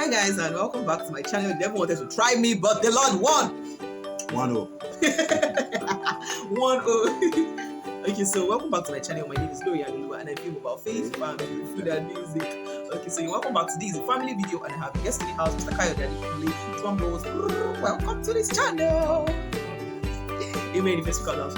Hi guys, and welcome back to my channel. You never wanted to try me, but the Lord won. 1-0. 1-0. Okay, so welcome back to my channel. My name is Glory and I film about faith, family, food, and music. Okay, so welcome back to this family video, and I have a guest in the house, Mr. KAYODE and GLORY. Drum rolls. Welcome to this channel. Amen. If you call out.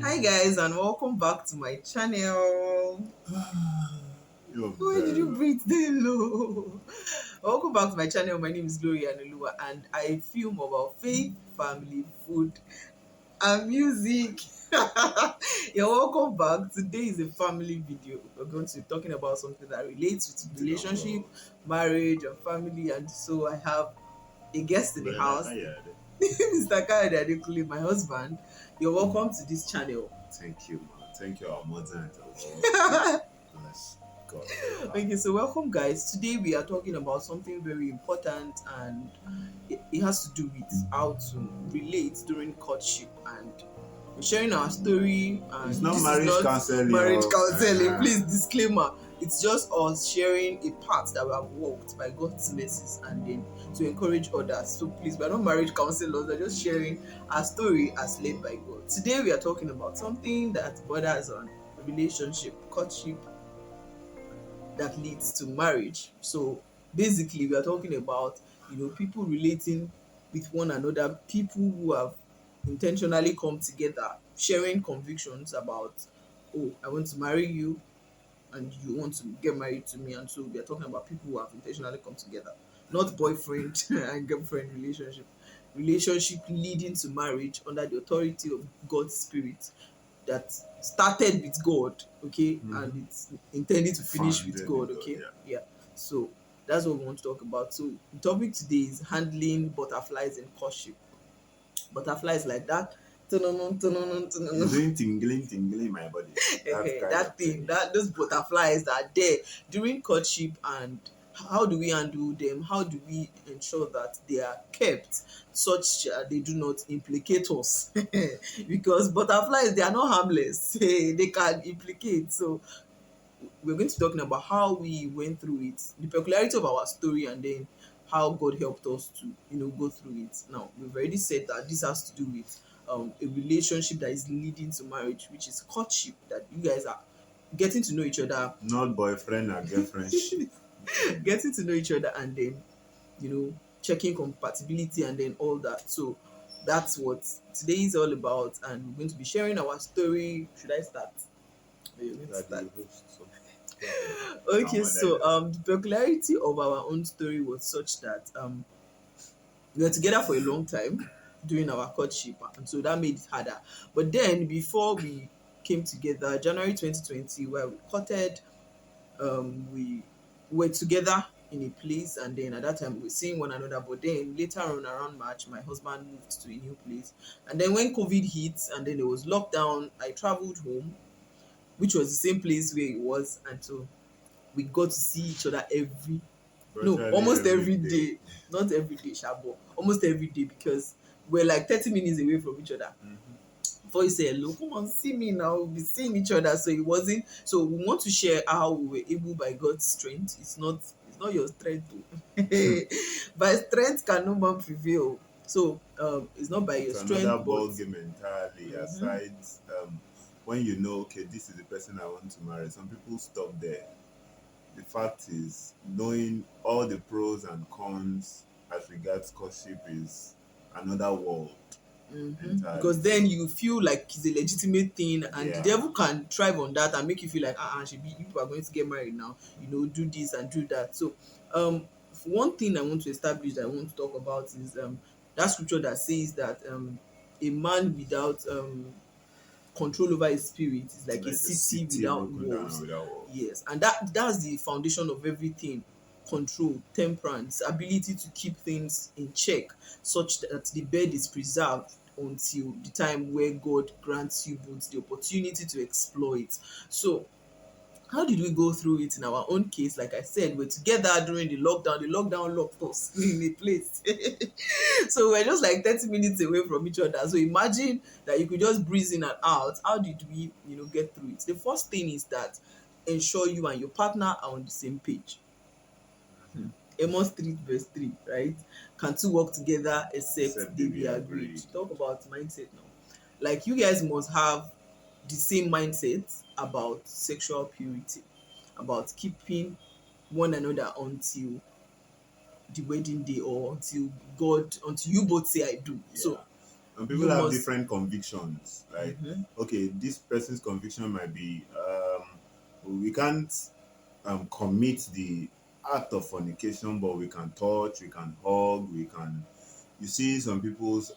Hi guys, and welcome back to my channel. Why did you breathe so low? Welcome back to my channel. My name is Glory and I film about faith, family, food, and music. You're welcome back. Today is a family video. We're going to be talking about something that relates with relationship, marriage, and family. And so I have a guest in the house, Mr. KAYODE and GLORY, my husband. You're welcome to this channel. Thank you, man. Thank you, our mother. Bless God. Okay, so welcome, guys. Today we are talking about something very important, and it has to do with how to relate during courtship, and we're sharing our story. And it's not marriage counseling. Marriage counseling, please, disclaimer. It's just us sharing a path that we have walked by God's mercies, and then to encourage others. So please, we're not marriage counselors. We're just sharing our story as led by God. Today we are talking about something that borders on relationship, courtship, that leads to marriage. So basically, we are talking about people relating with one another, people who have intentionally come together, sharing convictions about, oh, I want to marry you, and you want to get married to me. And so we are talking about people who have intentionally come together, not boyfriend and girlfriend relationship leading to marriage under the authority of God's Spirit that started with God, okay, and it's intended to finish with God, okay. Yeah. So that's what we want to talk about. So the topic today is handling butterflies in courtship. Butterflies like that. You're doing tingling my body. Those butterflies that are there during courtship, and how do we handle them? How do we ensure that they are kept such that they do not implicate us? Because butterflies, they are not harmless. They can implicate. So we're going to be talking about how we went through it, the peculiarity of our story, and then how God helped us to go through it. Now, we've already said that this has to do with a relationship that is leading to marriage, which is courtship, that you guys are getting to know each other, not boyfriend and girlfriend. Getting to know each other, and then checking compatibility, and then all that. So that's what today is all about, and we're going to be sharing our story. Should I start? Okay, so the peculiarity of our own story was such that we were together for a long time during our courtship, and so that made it harder. But then before we came together, January 2020, where we courted, we were together in a place, and then at that time we were seeing one another. But then later on, around March, my husband moved to a new place, and then when COVID hit and then there was lockdown, I traveled home, which was the same place where it was, and so we got to see each other almost every day. Not every day, Shabo, almost every day, because we're like 30 minutes away from each other. Before you say hello, come on, see me now, we'll be seeing each other. So it wasn't, so we want to share how we were able by God's strength. It's not your strength too. By strength can no man prevail. So it's not by your strength. Another ball game entirely. Aside when you know, okay, this is the person I want to marry, some people stop there. The fact is, knowing all the pros and cons as regards courtship is another world. Because then you feel like it's a legitimate thing, and the devil can thrive on that and make you feel like you are going to get married now, do this and do that. So one thing I want to establish, that I want to talk about, is that scripture that says that a man without control over his spirit is like a city without walls. Yes, and that's the foundation of everything. Control, temperance, ability to keep things in check, such that the bed is preserved until the time where God grants you both the opportunity to exploit. So How did we go through it in our own case? Like I said, we're together during the lockdown. The lockdown locked us in a place. So we're just like 30 minutes away from each other. So imagine that you could just breeze in and out. How did we, get through it? The first thing is that ensure you and your partner are on the same page. Amos 3 verse 3, right? Can two work together except Except they they be be agreed? agreed. Talk about mindset now. Like you guys must have the same mindset about sexual purity, about keeping one another until the wedding day or until you both say I do. Yeah. So And people you have must. different convictions. Like, okay, this person's conviction might be we can't commit the act of fornication, but we can touch, we can hug, we can. You see some people's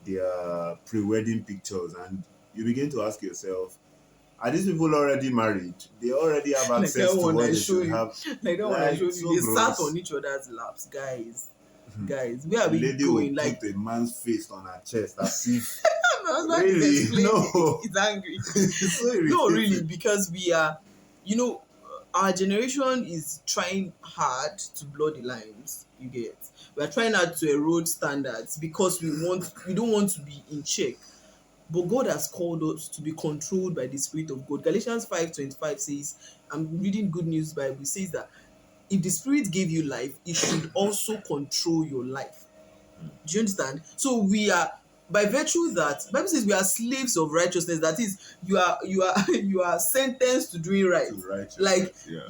their pre-wedding pictures, and you begin to ask yourself, are these people already married? They already have Like that access to one what I they show should you, have. like that one I Like showed you, so they sat on gross. each other's laps, guys. Guys, where are A we lady will going? Like, put a man's face on her chest as if my husband is really explaining, no. he's angry. It's so No, really, irritating. because we are, you know, our generation is trying hard to blur the lines. You get, we are trying hard to erode standards because we don't want to be in check. But God has called us to be controlled by the Spirit of God. Galatians 5:25 says, I'm reading Good News Bible, it says that if the Spirit gave you life, it should also control your life. Do you understand? So we are, by virtue that Bible says we are slaves of righteousness. That is, you are you are sentenced to doing right. To Like righteousness, yeah.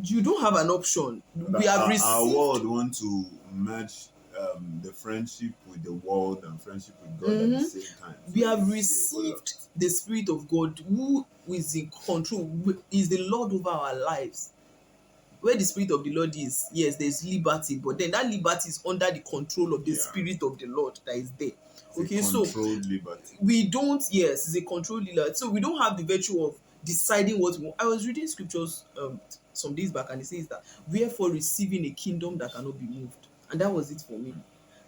you don't have an option. We That have our received. world want to merge the friendship with the world and friendship with God at the Mhm. same time. So We have you see a whole received lot. the Spirit of God, who is in control, who is the Lord over our lives. Where the Spirit of the Lord is, yes, there's liberty, but then that liberty is under the control of the Yeah, Spirit of the Lord that is there. it's a Okay, so controlled liberty. we don't, yes, it's a controlled liberty. So we don't have the virtue of deciding what we want. I was reading scriptures some days back, and it says that wherefore receiving a kingdom that cannot be moved. And that was it for me.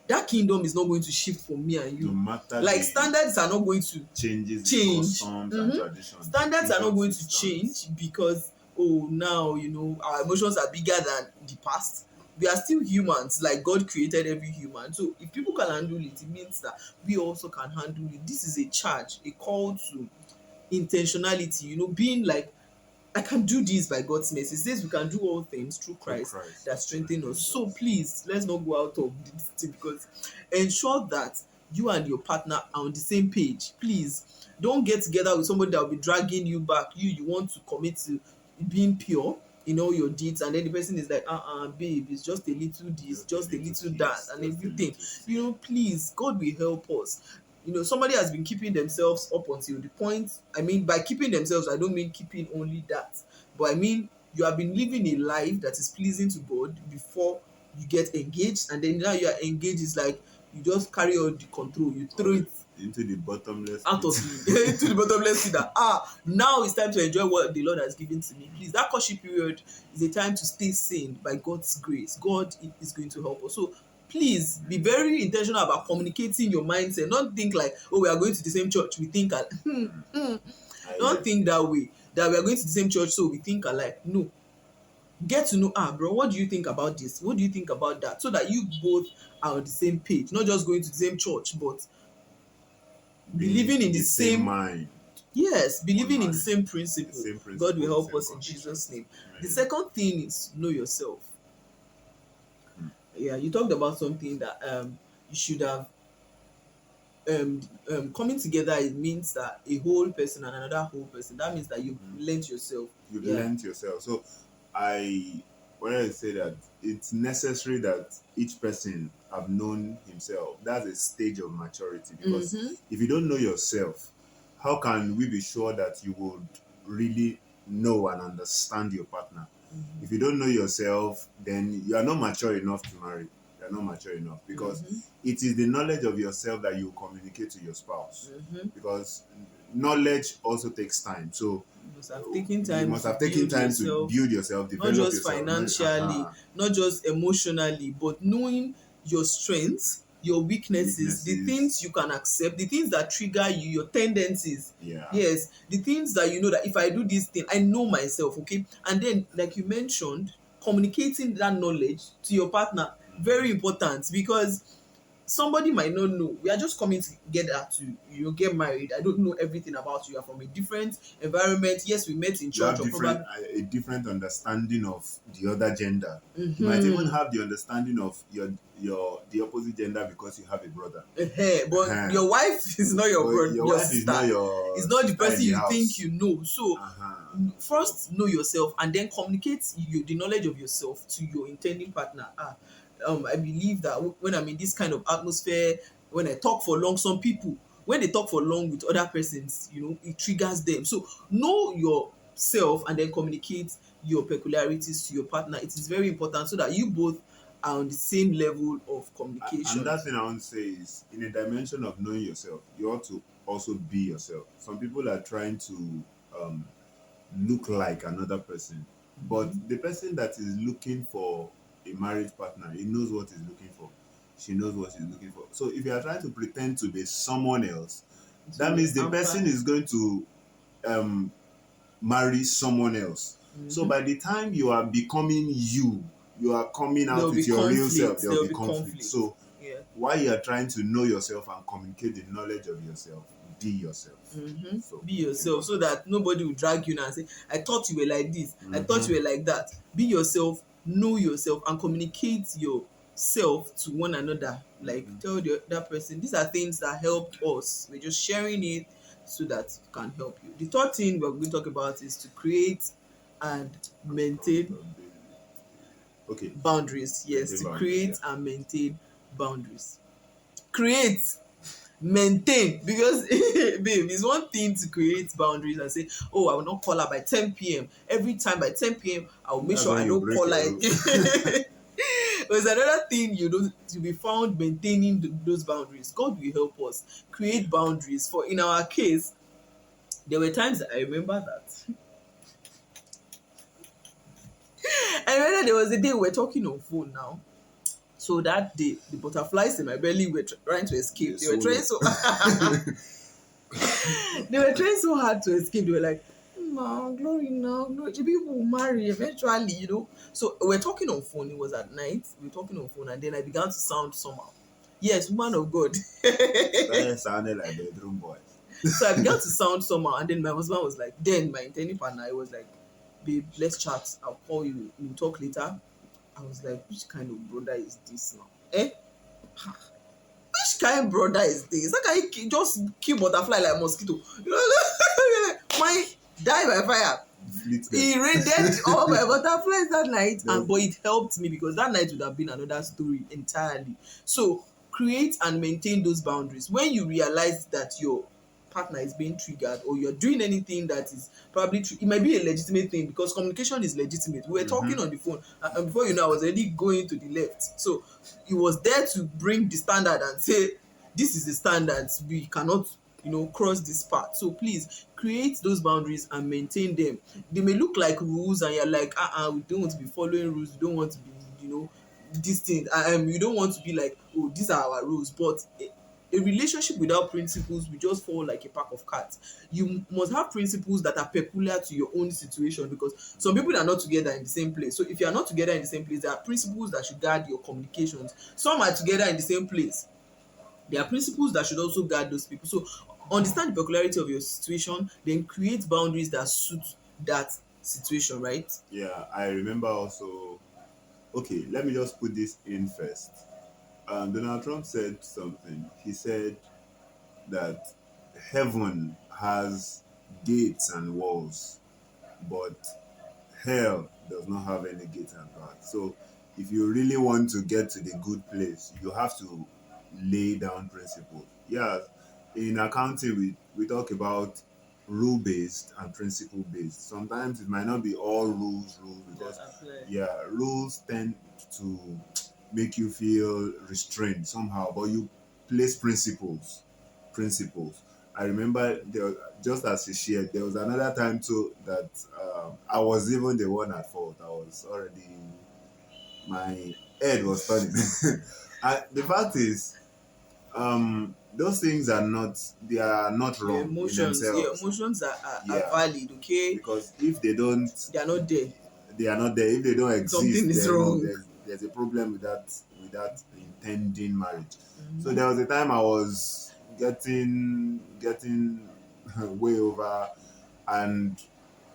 That kingdom is not going to shift for me and No you. matter Like the standards are not going to changes in change. customs and traditions, the Standards are not kingdom going still to stands. change because, oh, now our emotions are bigger than the past. We are still humans, like God created every human. So if people can handle it, it means that we also can handle it. This is a charge, a call to intentionality, being like, I can do this by God's mercy. It says we can do all things through Through Christ Christ that that strengthens us. strengthens So us. please, let's not go out of this thing, because ensure that you and your partner are on the same page. Please don't get together with somebody that will be dragging you back. You want to commit to being pure in all your deeds, and then the person is like, babe, it's just a little this, Just a just a little little that, kiss, and just a everything. little sin. Please, God will help us. Somebody has been keeping themselves up until the point. I mean, by keeping themselves, I don't mean keeping only that, but I mean you have been living a life that is pleasing to God before you get engaged, and then now you are engaged. It's like you just carry all the control, you throw it Into the bottomless out pit. of you into the bottomless pit. That now it's time to enjoy what the Lord has given to me. Please, that courtship period is a time to stay sane by God's grace. God is going to help us. So please be very intentional about communicating your mindset. Don't think like, oh, we are going to the same church, we think I don't get think that way, that we are going to the same church so we think alike. No, get to know, bro, what do you think about this, what do you think about that, so that you both are on the same page, not just going to the same church, but being believing in in the the same same. mind, Yes, one believing in the mind, same the principle. same God will principles, the help same us in Jesus' convictions. name. The Amen. second thing is know yourself. Yeah, you talked about something that you should have coming together. It means that a whole person and another whole person. That means that you've learnt yourself. You've Yeah. learned yourself. So I when I say that it's necessary that each person have known himself. That's a stage of maturity, because Mm-hmm. if you don't know yourself, how can we be sure that you would really know and understand your partner? If you don't know yourself, then you are not mature enough to marry. You are not mature enough, because it is the knowledge of yourself that you communicate to your spouse. Because knowledge also takes time. So You must have taken you time must to have taken build time to yourself, build yourself, not develop just yourself. financially, not just emotionally, but knowing your strengths your weaknesses, the weaknesses. things you can accept, the things that trigger you, your tendencies. Yeah. Yes, the things that you know that if I do this thing, I know myself, okay? And then, like you mentioned, communicating that knowledge to your partner, very important, because somebody might not know. We are just coming together to get married. I don't know everything about you. You are from a different environment. Yes, we met in You church have or different probably. a different understanding of the other gender. You might even Mm-hmm. have the understanding of your the opposite gender because you have a brother. But Uh-huh. your wife is not your But brother, your your wife is not sister. It's your not the sister in person the you think house. you know. So Uh-huh. So first know yourself and then communicate the knowledge of yourself to your intending partner. I believe that when I'm in this kind of atmosphere, when I talk for long, some people, when they talk for long with other persons, it triggers them. So know yourself and then communicate your peculiarities to your partner. It is very important so that you both are on the same level of communication. another thing I want to say is in a dimension of knowing yourself, you ought to also be yourself. Some people are trying to um, look like another person, but the person that is looking for a marriage partner, he knows what he's looking for. She knows what she's looking for. So if you are trying to pretend to be someone else, that To means the hamper. person is going to um, marry someone else. So Mhm. by the time you are becoming you, you are coming There out will be with your real self, conflict. there There will will be be conflict. conflict. So Yeah. while you are trying to know yourself and communicate the knowledge of yourself, be yourself. So Be it's yourself so important. that nobody will drag you now and say, I thought you were like this. I thought Mm-hmm. you were like that. Be yourself, know yourself, and communicate yourself to one another. Like Mm-hmm. tell the other person, these are things that helped us. We're just sharing it so that it can help you. The third thing we're going to talk about is to create and maintain Accountability. Okay, boundaries. Yes, maintain to boundaries. create Yeah. and maintain boundaries. Create, maintain, because babe, it's one thing to create boundaries and say, oh, I will not call her by 10 p.m. Every time by 10 p.m. I will make That's sure when I you don't break call your her rules. again. There's another thing to be found maintaining those boundaries. God will help us Yeah. create boundaries. For in our case, there were times that I remember that I remember there was a day we were talking on phone now. So that day, the butterflies in my belly were trying to They escape. They were trying swallow. so they were trying so hard to escape. They were like, no, Glory, no, Glory. People will marry eventually. So we're talking on phone. It was at night. We were talking on phone, and then I began to sound somehow. Yes, woman of God. Started sounding like bedroom boys. So I began to sound somehow, and then my husband was like, then my intending partner, I was like, babe, let's chat. I'll call you. We'll talk later. I was like, which kind of brother is this now? Eh? Which kind brother is this? How can you just kill butterfly like mosquito? Mine die by fire. Deflate them. He raided all my butterflies that night, There and was, but it helped me because that night would have been another story entirely. So create and maintain those boundaries. When you realize that your partner is being triggered or you're doing anything that is probably it might be a legitimate thing because communication is legitimate. We were talking on the phone, and before you know, I was already going to the left. So he was there to bring the standard and say, this is the standards. We cannot, cross this part. So please create those boundaries and maintain them. They may look like rules, and you're like, we don't want to be following rules. We don't want to be, this thing. You don't want to be like, oh, these are our rules. But a relationship without principles will just fall like a pack of cards. You must have principles that are peculiar to your own situation because some people are not together in the same place. So if you are not together in the same place, there are principles that should guide your communications. Some are together in the same place. There are principles that should also guide those people. So understand the peculiarity of your situation, then create boundaries that suit that situation, right? yeah, I remember also. Okay, let me just put this in first. Donald Trump said something. He said that heaven has gates and walls, but hell does not have any gates and bars. So if you really want to get to the good place, you have to lay down principles. Yeah, in accounting, we talk about rule based and principle based. Sometimes it might not be all rules because That apply. yeah, rules tend to make you feel restrained somehow, but you place principles. I remember just as she shared, there was another time too that I was even the one at fault. I was already, my head was turning. The fact is, those things are not, they are not Your wrong in emotions, yeah, themselves. emotions are Yeah, valid, okay? because if they don't, They are not there. they are not there. If they don't Something exist, is then wrong. there's a problem with that intending marriage. So Mm-hmm. there was a time I was getting way over, and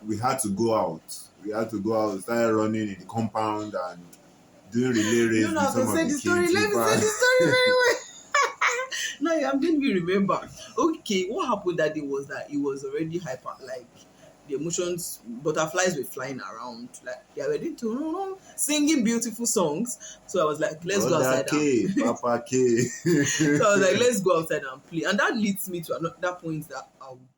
we had to go out. We had to go out. We started running in the compound and doing relay You don't race know with how to some of say the the story. kids. In Let me say fact, the story very well. No, I'm making me remember. Okay, what happened that day was that it was already hyper, like the emotions, butterflies were flying around, like they are ready to singing beautiful songs. So I was like, let's go Brother outside and K, Papa K. so I was like, let's go outside and play. And that leads me to another point that I would